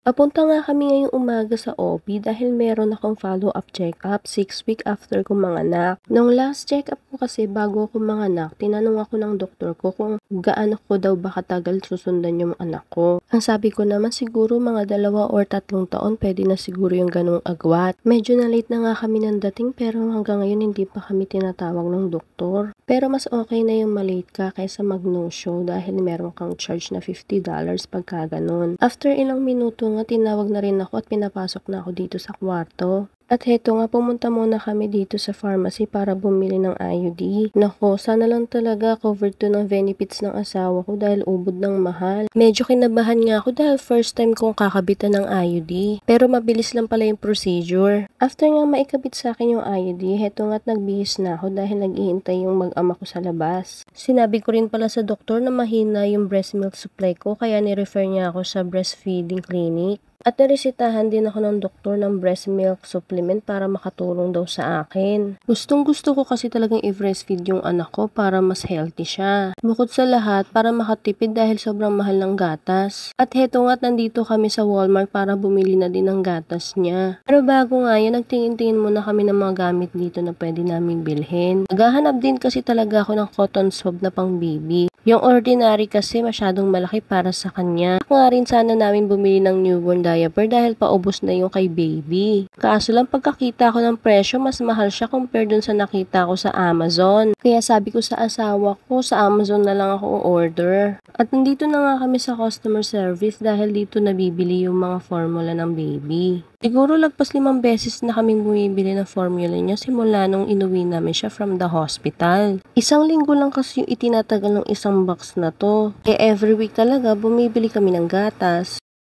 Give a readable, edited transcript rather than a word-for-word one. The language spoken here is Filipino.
Papunta nga kami ngayong umaga sa OB dahil meron akong follow-up check-up 6 week after ko manganak. Nung last check-up ko kasi bago ako manganak, tinanong ako ng doktor ko kung gaano ko daw ba katagal susundan yung anak ko. Ang sabi ko naman siguro mga 2 or 3 taon pwede na siguro yung ganong agwat. Medyo na late na nga kami ng dating pero hanggang ngayon hindi pa kami tinatawag ng doktor. Pero mas okay na yung malate ka kaysa mag-no-show dahil meron kang charge na $50 pagka ganun. After ilang minuto nga tinawag na rin ako at pinapasok na ako dito sa kwarto. At heto nga, pumunta muna kami dito sa pharmacy para bumili ng IUD. Nako, sana lang talaga covered to ng benefits ng asawa ko dahil ubod ng mahal. Medyo kinabahan nga ako dahil first time kong kakabitan ng IUD. Pero mabilis lang pala yung procedure. After nga maikabit sa akin yung IUD, heto nga't nagbihis na ako dahil nag-iintay yung mag-ama ko sa labas. Sinabi ko rin pala sa doktor na mahina yung breast milk supply ko kaya ni-refer niya ako sa breastfeeding clinic. At naresetahan din ako ng doktor ng breast milk supplement para makatulong daw sa akin. Gustong gusto ko kasi talagang i-breastfeed yung anak ko para mas healthy siya. Bukod sa lahat, para makatipid dahil sobrang mahal ng gatas. At heto nga't nandito kami sa Walmart para bumili na din ng gatas niya. Pero bago nga yan, nagtingin-tingin muna kami ng mga gamit dito na pwede naming bilhin. Naghahanap din kasi talaga ako ng cotton swab na pang baby. Yung ordinary kasi masyadong malaki para sa kanya. Nga rin sana namin bumili ng newborn diaper dahil paubos na yung kay baby. Kaso lang pagkakita ko ng presyo, mas mahal siya compare dun sa nakita ko sa Amazon. Kaya sabi ko sa asawa ko, sa Amazon na lang ako order. At nandito na nga kami sa customer service dahil dito nabibili yung mga formula ng baby. Siguro lagpas 5 beses na kaming bumibili ng formula niya simula nung inuwi namin siya from the hospital. 1 linggo lang kasi yung itinatagal ng isang box na to. Every week talaga bumibili kami ng gatas.